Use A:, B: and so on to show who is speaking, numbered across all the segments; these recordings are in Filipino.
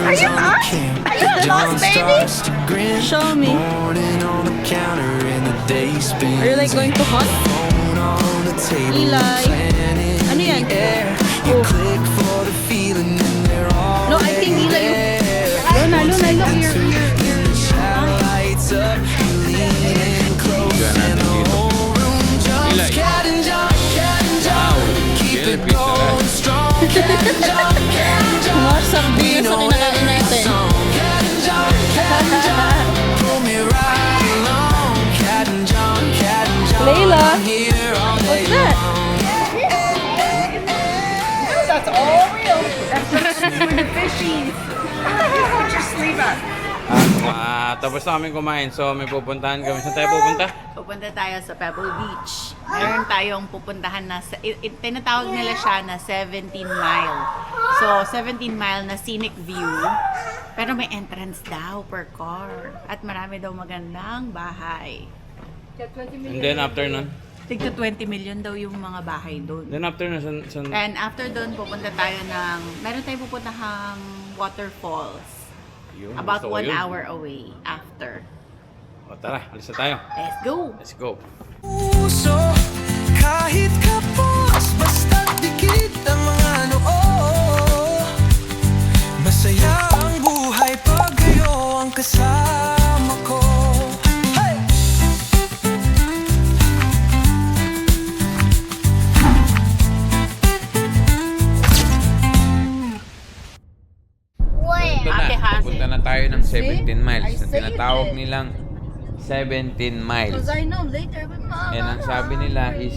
A: Are you lost? Are you lost, baby? Show me. Are you like going to hunt? Eli. Ano yan? Oh. No, I think Eli yung... Luna, look. Mga sardinas ang kinakain natin. Layla, what's that?
B: That's all real. That's for the fishies. Put your sleeve up.
C: Tapos na kami kumain, so may pupuntahan kami. Saan tayo pupunta?
B: Pupunta tayo sa Pebble Beach. Meron tayong pupuntahan na, tinatawag nila siya na 17 mile. So, 17 mile na scenic view. Pero may entrance daw per car. At marami daw magandang bahay.
C: And then after nun?
B: Tigto 20 million daw yung mga bahay doon.
C: Then after nun,
B: And after doon, pupunta tayo ng, meron tayong pupuntahang waterfalls.
C: Yun,
B: About
C: gusto ko
B: 1
C: yun.
B: hour away after.
C: O tara, alis na tayo.
B: Let's go!
C: Let's go.
D: Puso, kahit kapos, basta't dikit ang mga noo. Masaya ang buhay pag kayo ang kasama ko. Hey!
C: Ito na,
B: Ate Hazel.
C: pupunta na tayo ng 17 miles.
A: I
C: Na
A: saved
C: tinatawag
A: it.
C: nilang 17 miles.
A: Because I know later, but
C: And ang sabi nila is,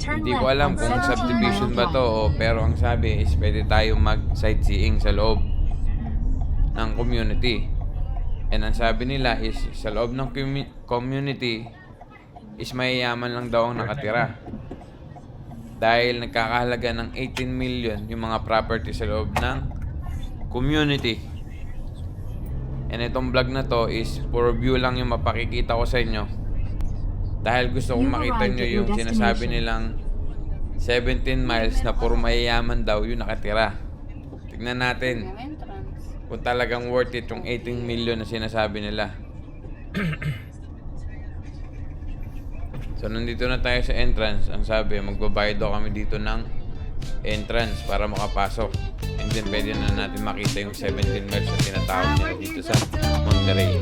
C: hindi ko alam kung subdivision ba to, pero ang sabi is pwede tayo mag-sightseeing sa loob ng community. And ang sabi nila is, sa loob ng community is mayayaman lang daw ang nakatira. Dahil nagkakahalaga ng 18 million yung mga property sa loob ng community. And itong vlog na to is for view lang yung mapakikita ko sa inyo. Dahil gusto kong makita nyo yung sinasabi nilang 17 miles na puro mayayaman daw yung nakatira. Tignan natin kung talagang worth it yung 18 million na sinasabi nila. So nandito na tayo sa entrance. Ang sabi, magbabayad daw kami dito ng entrance para makapasok. And then pwede na natin makita yung 17 miles na tinatawag nila dito sa Monterey.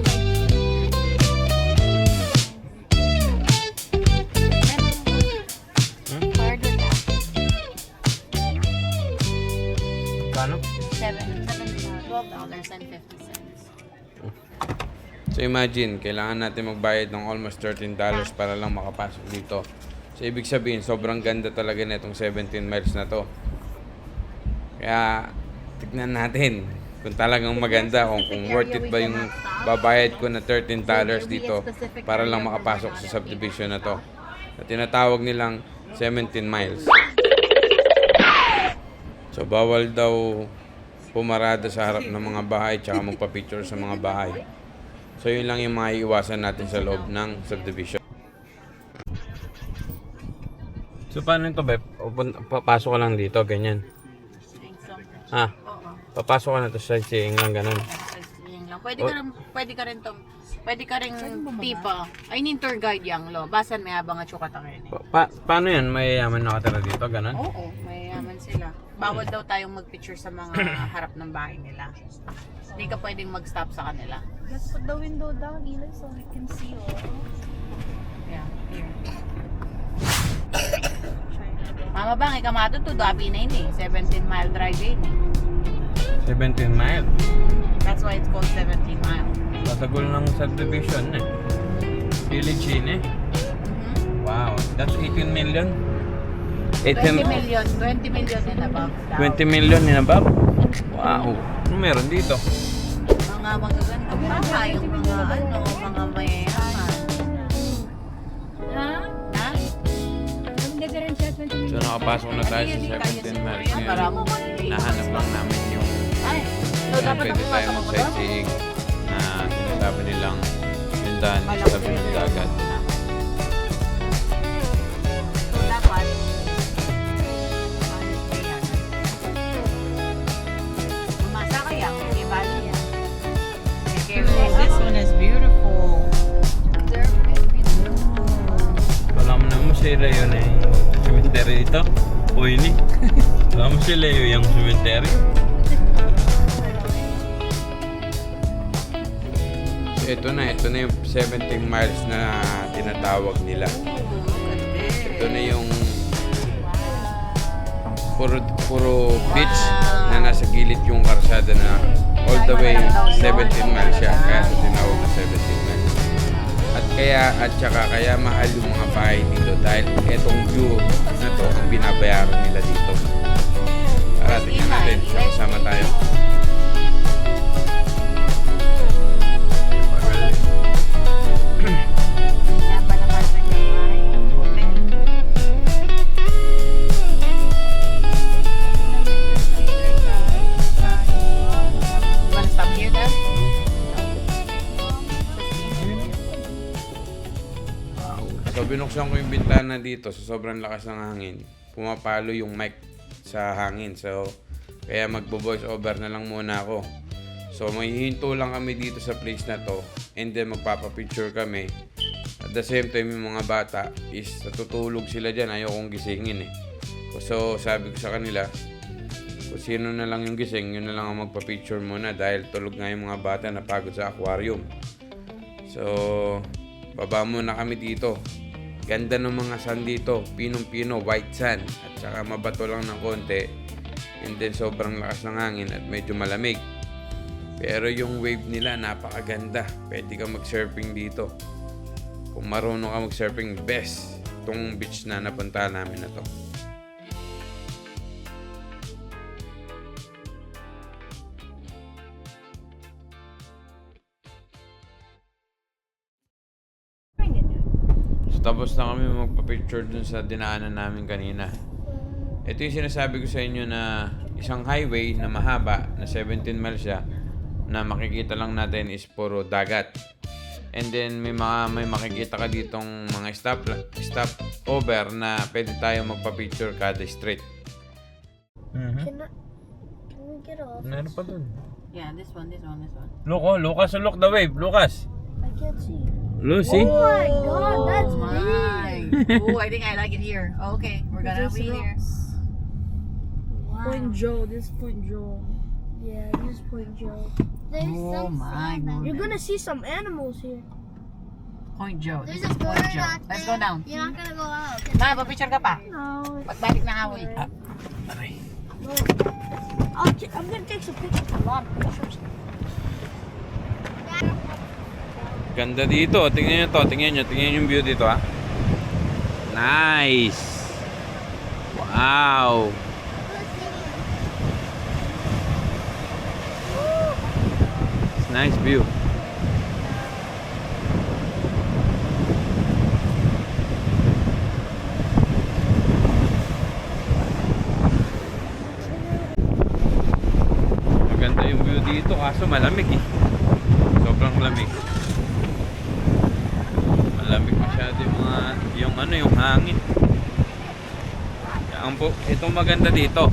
C: Kano? So imagine, kailangan natin magbayad ng almost $13 para lang makapasok dito. So ibig sabihin, sobrang ganda talaga na itong 17 miles na to. Kaya tignan natin kung talagang maganda, kung worth it ba yung babayad ko na $13 dito para lang makapasok sa subdivision na to. Na tinatawag nilang 17 miles. So bawal daw pumarada sa harap ng mga bahay tsaka magpa-picture sa mga bahay. So yun lang yung mga iwasan natin sa loob ng subdivision. So paano ito, Bep? Papasok ka lang dito, ganyan. Papasok ka na to sa sightseeing lang, ganun.
B: Pwede ka rin tipa. I need tour guide yang lo. Basan may habang at chukatakin.
C: Paano yan? Mayayaman nakatira dito, ganun?
B: Oo, mayayaman sila. Bawal daw tayong magpicture sa mga harap ng bahay nila. Hindi ka pwedeng mag-stop sa kanila.
A: Let's put the window down, Eli, so we can see all.
B: Yeah, here. Mama bang, ikamato to, dabi na yun eh. 17-mile drive yun eh.
C: 17 mile.
B: That's why it's called 17 mile.
C: Matagol ng subdivision eh. Village yun eh. Wow, that's 18 million?
B: 20 million and above.
C: 20 million and above? Wow, ano meron dito?
B: Mga magagandang bahay, yung mga mga mayayaman. Ha? Ha?
C: So nakapasok na tayo sa 17 miles ngayon. Nahanap lang namin yung pwede tayo mag-sightseeing na sinasabi nilang yung daan sa tabi ng dagat.
B: So dapat umasa kaya, may
E: si Leo na yung cemetery dito. Uy, ni. Alam mo si Leo yung cemetery?
C: So, ito na yung 17 miles na tinatawag nila. Ito na yung puro beach na nasa gilid yung karsada na all the way 17 miles siya. Kaya ito tinawag na 17 miles. At kaya mahal yung mga bahay dito dahil itong view na to ang binabayaran nila dito. Tara, tingnan natin. Sama tayo. So binuksan ko yung bintana dito sa sobrang lakas ng hangin. Pumapalo yung mic sa hangin. So kaya magbo-voice over na lang muna ako. So mahihinto lang kami dito sa place na to and then magpapapicture kami. At the same time yung mga bata is natutulog sila dyan. Ayaw kong gisingin eh. So sabi ko sa kanila, kung sino na lang yung gising, yun na lang ang magpapicture muna dahil tulog nga yung mga bata na pagod sa aquarium. So baba muna kami dito. Ganda ng mga sand dito, pinong-pino, white sand, at saka mabato lang ng konti, and then sobrang lakas ng hangin at medyo malamig. Pero yung wave nila napakaganda, pwede ka mag-surfing dito. Kung marunong ka mag-surfing, best itong beach na napunta namin na to. Tapos na kami magpa-picture dun sa dinaanan namin kanina. Ito yung sinasabi ko sa inyo na isang highway na mahaba, na 17 miles siya, na makikita lang natin is puro dagat. And then may makikita ka ditong mga stop over na pwede tayo magpa-picture kada street.
F: Can we get off?
E: Meron pa dun.
B: Yeah, this one.
E: Look, oh, Lucas, look the wave. Lucas.
F: I can't see.
E: Lucy.
F: Oh my god, that's big.
B: Oh, I think I like it here. Okay, we're gonna
F: This
B: be here.
F: rocks. Wow.
G: Point Joe, this is Point Joe.
F: Yeah, this is Point Joe.
G: There's
B: Oh
G: some
B: my
G: sand.
F: You're gonna see some animals here.
B: Point Joe.
G: There's
B: This
G: a
B: is Point
G: bird
B: Joe.
G: out
B: Let's
G: there.
B: go down.
G: You're not gonna go out.
B: Ma, papicture ka pa.
F: No.
B: Pagbalik na hawol.
F: I'm gonna take some pictures. A lot of pictures.
C: Ganda dito, tingnan nyo to, tingnan yung view dito ha. Nice! Wow! It's nice view. Maganda yung view dito kaso malamig eh. Sobrang lamig. Malamig masyado yung hangin. Itong maganda dito.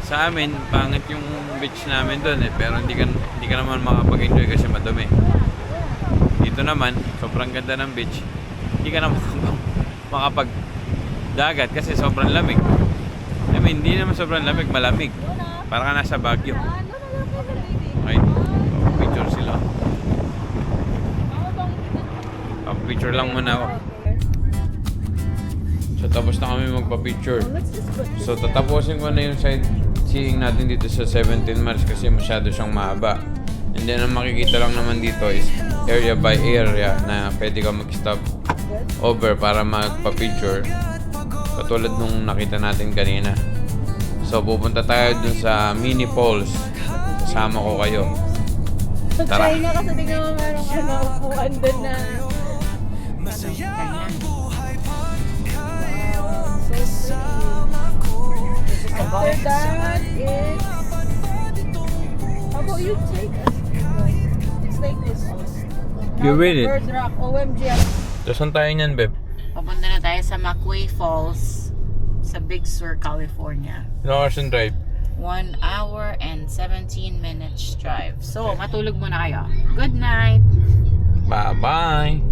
C: Sa amin, pangit yung beach namin doon eh, pero hindi ka naman makapag-enjoy kasi madumi. Dito naman, sobrang ganda ng beach. Hindi ka naman makapag-dagat kasi sobrang lamig. I mean, hindi naman sobrang lamig, malamig. Para ka nasa Baguio. Okay, picture sila. Picture lang muna ako. So tapos na kami magpa-picture. So tatapusin ko na yung sightseeing natin dito sa 17 miles kasi masyado siyang mahaba. And then ang makikita lang naman dito is area by area na pwede ka mag-stop over para magpa-picture. Katulad nung nakita natin kanina. So pupunta tayo dun sa mini falls. Kasama ko kayo. Tara.
G: China kasi tingnan mo meron ka na upuan doon na
D: Masaya ang buhay pag
G: after that is how about you take us? It's like this.
E: You win it.
G: Bird Rock, OMG.
E: So saan tayo niyan, Beb?
B: Papunta na tayo sa McQuay Falls sa Big Sur, California.
E: Ilang hours and drive?
B: 1 hour and 17 minutes drive. So, matulog muna kayo. Good night!
C: Bye-bye!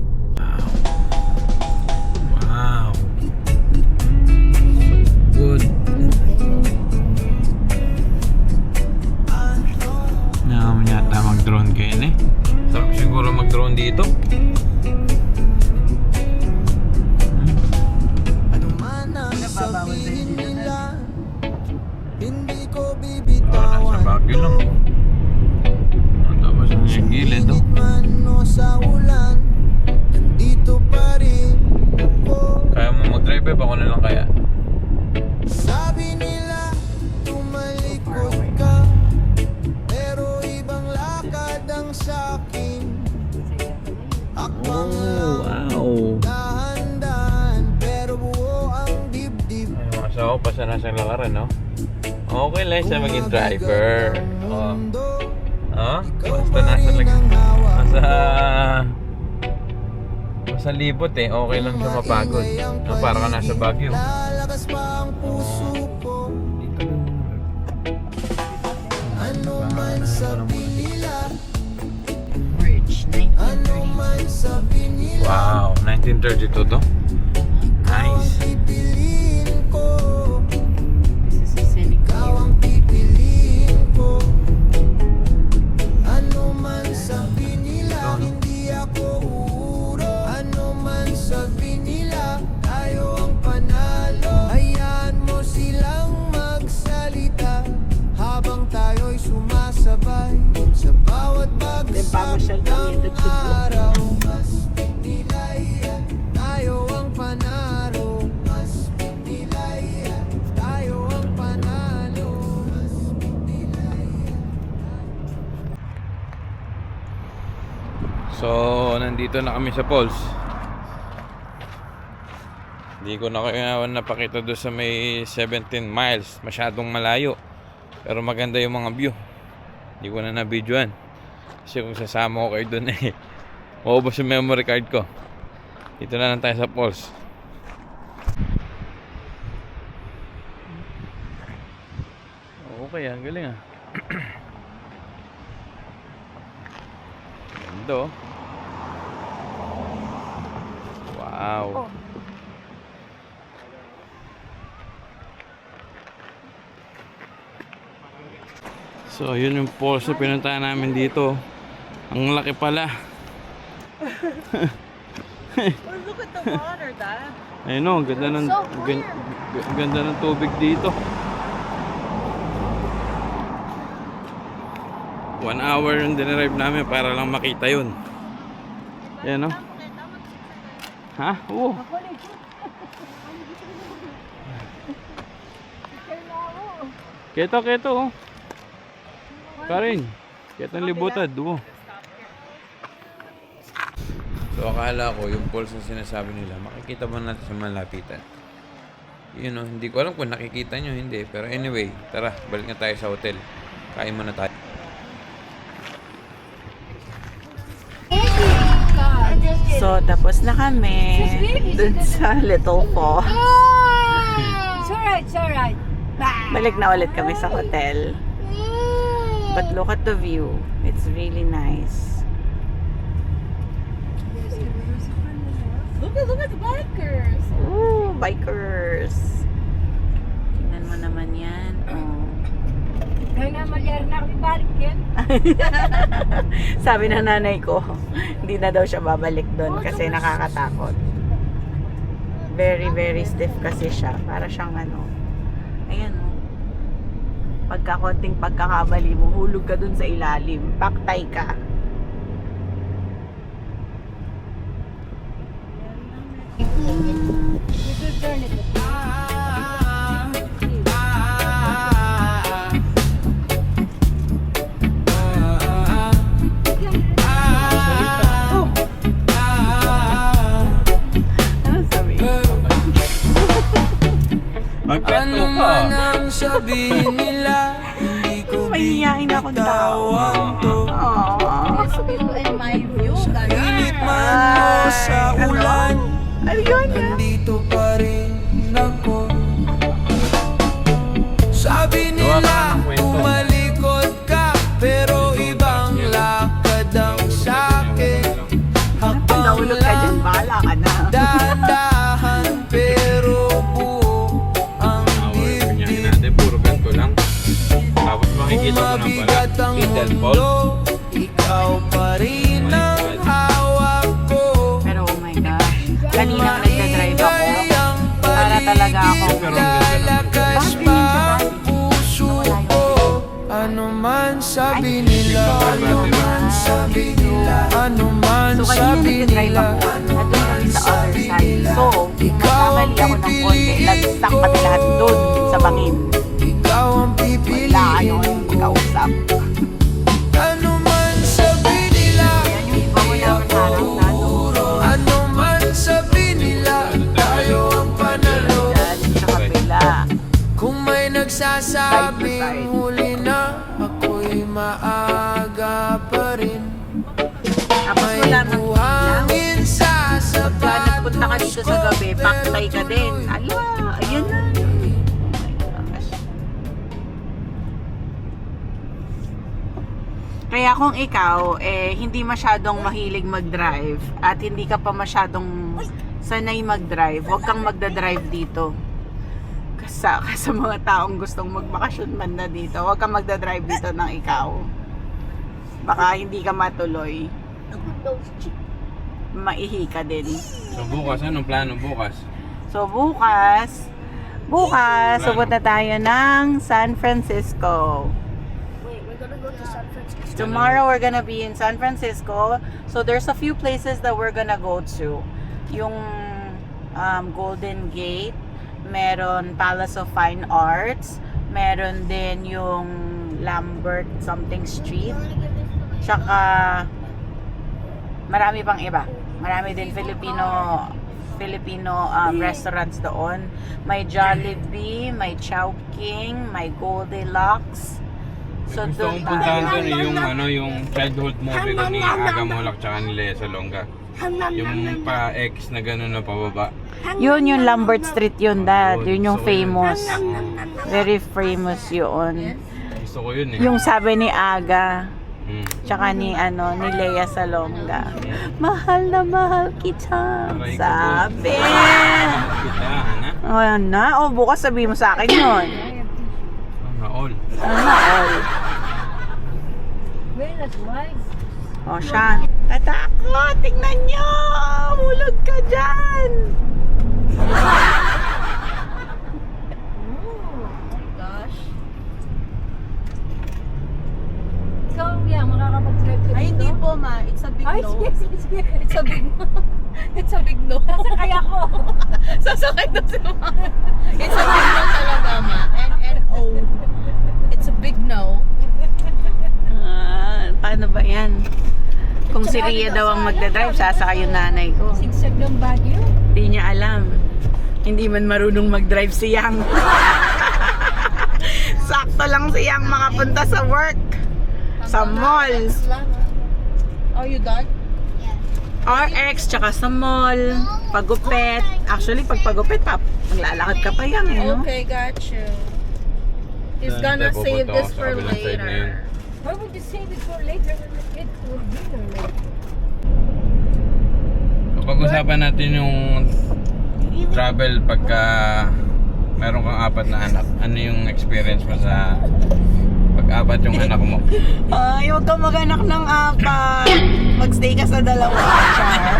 E: Oo, basta nasa lakaran, no? Okay lang siya maging driver. Oo. Basta nasa libot eh. Okay lang siya mapagod. No, para ka nasa Baguio.
B: Merge, 1930.
E: Wow, 1932 to? Nice.
B: This is a scenic view.
G: Then pamasyal kami dito sa
C: So, nandito na kami sa falls. Hindi ko na kaya napakita doon sa may 17 miles. Masyadong malayo. Pero maganda yung mga view. Hindi ko na na-videoan. Kasi kung sasama ko kayo doon eh, maubos yung memory card ko. Dito na lang tayo sa falls. Okay, ang galing ah. Ganda oh. Wow. So, yun yung falls na pinuntahan namin dito. Ang laki pala.
G: Oh, look at the water, Dad.
C: Ayun o, ganda ng, ganda ng tubig dito. 1 hour yung dinerive namin para lang makita yun. Ayan o. Ha? Oo. Keto oh. Karin, ketong libutad, oo. So akala ko yung falls na sinasabi nila, makikita ba natin sa malapitan? Yun o, hindi ko alam kung nakikita nyo, hindi. Pero anyway, tara, balik na tayo sa hotel. Kain muna tayo.
B: So, tapos na kami dun sa Little Falls.
F: It's alright.
B: Balik na ulit kami sa hotel. But look at the view. It's really nice.
F: Look at the bikers.
B: Ooh, bikers. Tingnan mo naman yan. Oh.
F: Kaya na malyari na kami balikin.
B: Sabi ng nanay ko, hindi na daw siya babalik doon kasi nakakatakot. Very, very stiff kasi siya. Para siyang ano. Ayan o. Pagkakonting pagkakabali mo, hulog ka dun sa ilalim. Paktay ka.
F: We should turn it.
B: Ano sabi?
A: Ano man ang sabihin nila, hindi ko
B: Mahihiyain akong tao. Aww.
F: This view and my view.
A: Init man mo sa ulan,
B: Ayun na.
A: nandito pa rin ako. Sabi
E: Gawa ka
A: nila,
E: ng kwento.
A: tumalikod ka, pero ibang lakad ang sa'kin. Hakbang
B: Naulog ka dyan,
A: lang,
B: bahala ka na.
A: dahan pero buo ang
E: Pinyahin
A: dibdib.
E: natin, puro ganito lang. Tapos makikita mo na pala.
A: Mabigat ang
E: Little
A: mundo,
E: Falls.
A: ikaw pa rin ang hawak ko.
B: Pero oh my gosh, kaninang nagdadrive ako, para talaga ako.
A: Lalakas pa ang puso ko. Ano man sabi nila, ano man sabi nila, ano man
B: So kanina
A: sabi
B: nagdadrive
A: nila,
B: ako, nandun kami sa other side. So, nagkamali ako ng konti, lagsak pati lahat dun sa bangin.
A: ikaw ang
B: Wala
A: pipiliin
B: yung kausap.
A: Ano man sabi nila,
B: Yan yung iba mo lang harap na doon.
A: ano man sabi nila, tayo ang panalo.
B: Dyan sa kapila.
A: nagsasabing huli na, ako'y maaga pa rin.
B: Tapos
A: May
B: wala nang
A: buhangin sa
B: pagka nagpunta ka
A: sapatos
B: dito sa gabi, paktay ka din. Ala, ayan na. Kaya kung ikaw, hindi masyadong mahilig mag-drive at hindi ka pa masyadong sanay mag-drive, huwag kang magda-drive dito. Sa mga taong gustong magbakasyon man na dito, huwag kang magda-drive dito ng ikaw. Baka hindi ka matuloy. Maihi ka din.
C: So bukas, anong plano bukas?
B: So bukas, pupunta tayo ng San Francisco.
F: Wait, we're gonna go to San Francisco.
B: Tomorrow we're gonna be in San Francisco. So there's a few places that we're gonna go to. Yung Golden Gate, meron Palace of Fine Arts, meron din yung Lambert something street. Tsaka marami pang iba. Marami din Filipino restaurants doon. May Jollibee, may Chowking, may Goldilocks. So
C: Gusto kong
B: doon
C: puntahan
B: tayo.
C: doon yung childhood movie ko ni Aga Mulak tsaka ni Lea Salonga. Yung pa-X na gano'n na pababa.
B: Yun yung Lambert Street yun, Dad.
C: Oo,
B: Yun yung
C: gusto ko yun.
B: famous. Very famous yun.
C: Gusto ko yun eh.
B: Yung sabi ni Aga,
C: Mm.
B: tsaka ni Lea Salonga. Mahal na mahal kita.
C: Aray ko,
B: Sabi.
C: Kita, Hana?
B: O na. O bukas sabi mo sa akin yun.
C: Sana all.
B: All.
F: Wait, that's why.
B: O siya. Katakot. Tingnan nyo. Mulod ka dyan.
F: Oh my gosh. So, yeah, makakapag-drive ka dito.
G: Ay, hindi po, ma. It's a big
F: Ay,
G: no.
F: sige, sige, sige.
G: It's a big no. It's a big no.
F: Sasakay ako.
G: Sasakay na si ma. It's a big no talaga, ma. N-N-O. It's a big no.
B: Paano ba yan? Kung si Rhea daw ang magdadrive, sasakay yung nanay ko.
F: Sigsag ng Baguio.
B: Hindi niya alam. Hindi man marunong mag-drive si Yang. Sakto lang si Yang makapunta sa work. Sa mall.
G: Are you done?
B: RX, tsaka sa mall. Pagupit. Actually, pag pagupit, maglalakad ka pa Yang eh, no?
G: Okay, got you. He's
C: Saan
G: gonna
C: tayo
G: save
C: pupunta?
G: this
C: Sa
G: for
C: kabilang side na yun.
G: later.
F: Why would you save it for later when the kid will be there later?
C: Pag-usapan natin yung travel pagka meron kang 4 na anak. Ano yung experience mo sa pag-4 yung anak mo?
B: Ay, huwag kang mag-anak ng 4. Mag-stay ka sa 2, Char.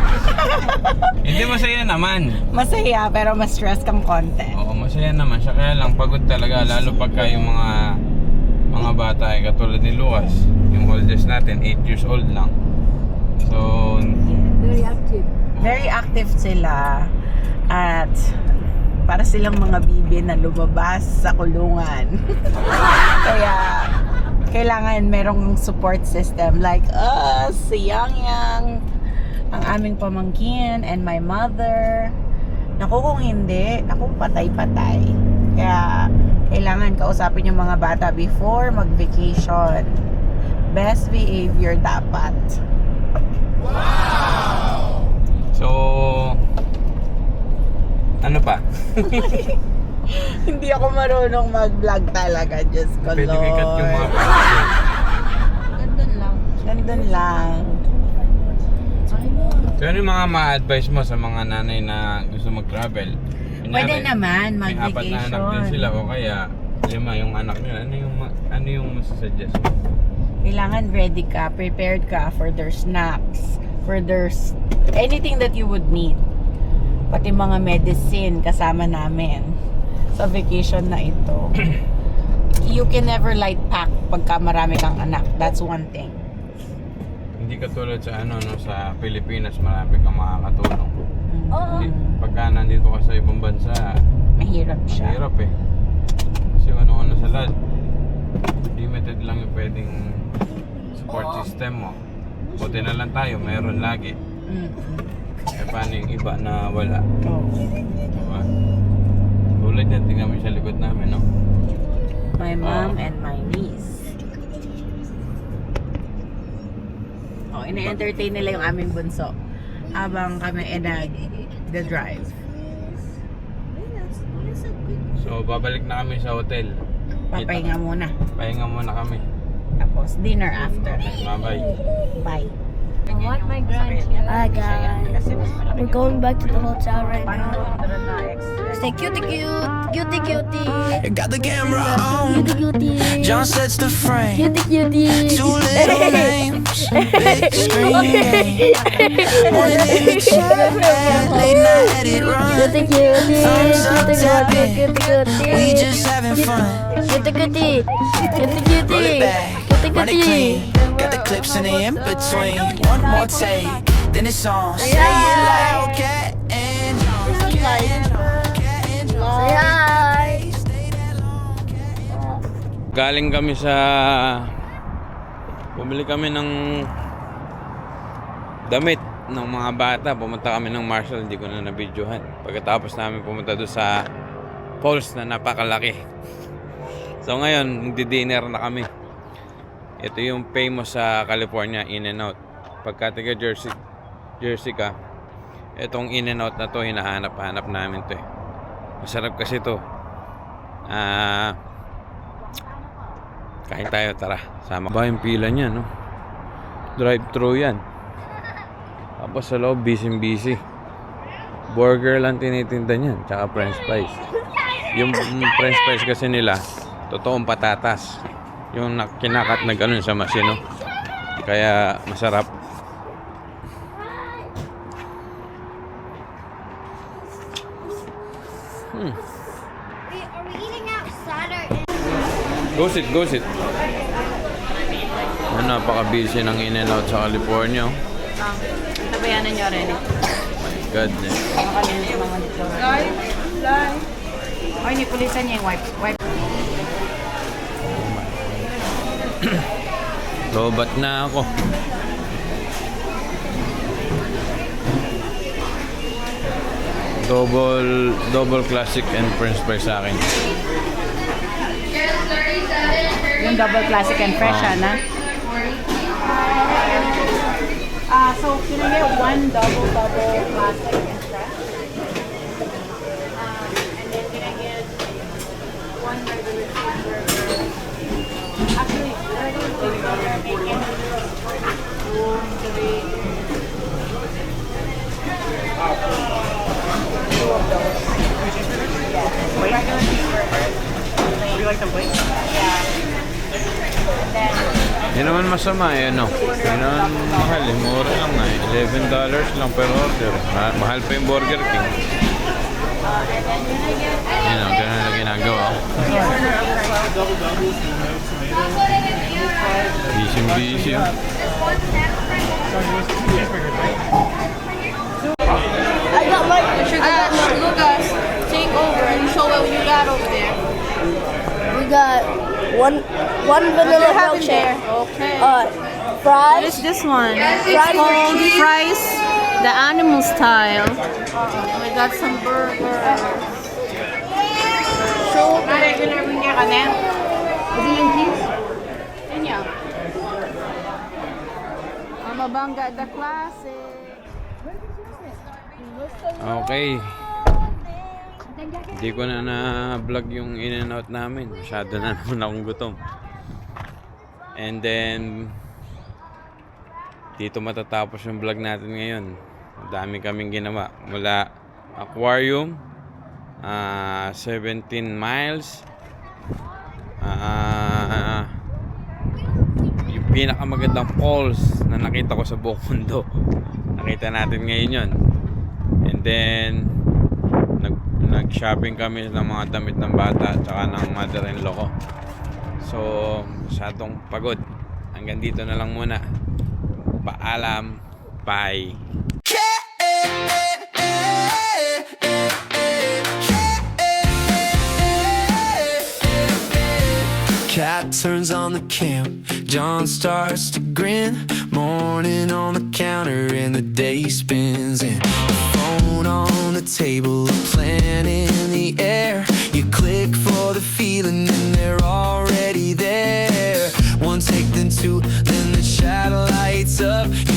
C: Hindi, masaya naman.
B: Masaya, pero mas stress kang konti.
C: Oo, masaya naman siya. Kaya lang pagod talaga. Lalo pagka yung mga bata ay katulad ni Lucas. Yung oldest natin, 8 years old lang. So,
F: Very active.
B: Very active sila. At para silang mga bibi na lumabas sa kulungan. Kaya kailangan merong support system like us, si Yang, ang aming pamangkin, and my mother. Naku, kung hindi, naku, patay-patay. Kaya kailangan kausapin yung mga bata before mag-vacation. Best behavior dapat.
C: so ano pa?
B: Hindi ako marunong mag-vlog talaga. Diyos ko,
C: Pwede
B: Lord.
C: ikat yung mga pangalan.
G: Gandun lang.
B: Nandun lang.
C: So ano yung mga ma-advise mo sa mga nanay na gusto mag-travel? Kunyari,
B: Pwede naman
C: may 4 na anak din
B: mag-vacation.
C: sila o kaya 5 yung anak nila. Ano yung masasuggest mo?
B: Kailangan ready ka, prepared ka for their snacks, for their anything that you would need. Pati mga medicine kasama namin sa vacation na ito. You can never light pack pagka marami kang anak. That's one thing.
C: Hindi katulad sa sa Pilipinas, marami kang makakatulong.
F: Oo.
C: Pagka nandito ka sa ibang bansa,
B: Mahirap siya.
C: mahirap eh. Kasi ano sa lahat, limited lang yung pwedeng support system mo. Buti na lang tayo, meron lagi.
B: Mm.
C: Eh paano yung iba na wala?
B: Oh.
C: Diba? Tulad yan, tingnan mo sa likod namin, no?
G: My mom and my niece. Oh, ina-entertain nila yung aming bunso habang kami nag-drive.
C: So, babalik na kami sa hotel.
G: Papahinga muna.
C: Pahinga muna kami.
G: Tapos dinner after.
C: Bye-bye.
G: Bye.
F: What my grandchildren?
H: Hi guys, we're going back to the hotel right now. Say cutie cute, cutie cutie,
A: You got the camera on.
H: cutie cutie,
A: John sets the frame.
H: cutie cutie.
A: Two little names, big screen. One in the chat, late night edit run.
H: Cutie cutie,
A: Thumbs up
H: cutie
A: tapping.
H: cutie,
A: We just having fun.
H: cutie cutie, cutie
A: Roll it
H: cutie,
A: back, run it
H: cutie
A: clean.
H: cutie.
A: Got the clips in the in between. One more take, then it's on. Say it loud, cat and cat and
H: Say hi.
C: Galing kami sa... Bumili kami ng damit ng mga bata. Pumunta kami ng Marshall, hindi ko na nabidyohan. Pagkatapos namin pumunta doon sa falls na napakalaki. So ngayon, magdi-dinner na kami. Ito yung famous sa California, In-N-Out. Pagka taga Jersey ka, itong In-N-Out na to, hinahanap-hanap namin to eh. Masarap kasi to. Kain tayo, tara. Sama ba yung pila niya, no? Drive-thru yan. Tapos sa loob, busy. Burger lang tinitinda niyan, tsaka french fries. Yung french fries kasi nila, totoong patatas. Yung kinakat na ganun sa masino. Kaya masarap.
H: Are we eating outside or?
C: Go sit. Napaka-busy ng In-N-Out sa California.
B: Tabayanan nyo rin.
C: God.
B: Makalinis naman dito. Ay, nipulisan niya yung wipe.
C: Lobat na ako. Double classic and french fries sa akin.
B: Yung double classic and fresh, na. So, can I get one double classic and fresh? And then can I get one regular cheeseburger? Actually, regular cheeseburger, bacon, 2, 3. Regular cheeseburger. Would you like them plain? Yeah.
C: Hindi naman masama eh, no? Hindi naman mahal eh. Mura lang na eh. $11 lang per order. Mahal pa yung Burger King. Yun o, ganun na ginagawa ko. Busy.
F: I got my Lucas, take over and show what you got over there.
H: We got one vanilla milkshake.
F: Okay.
H: Fries.
F: What is this one? It's
H: Fries with
F: called
H: cheese.
F: fries, the animal style. We got some burger. Show
B: Regular rin niya ka na.
F: Is it in peas? Yeah. Mabangga the classic.
C: Okay. Hindi ko na na-vlog yung In-N-Out namin. Masyado na naman akong gutom. And then, dito matatapos yung vlog natin ngayon. Dami kaming ginawa. Mula aquarium, 17 miles, yung pinakamagandang falls na nakita ko sa buong mundo. Nakita natin ngayon yun. And then, nag-shopping kami ng mga damit ng bata at saka ng mother-in-law ko. So, masyadong pagod. Hanggang dito na lang muna. Paalam. Bye.
A: Cat turns on the cam, John starts to grin. Morning on the counter and the day spins. And the phone on the table, a plan in the air. You click for the feeling and they're all what's up.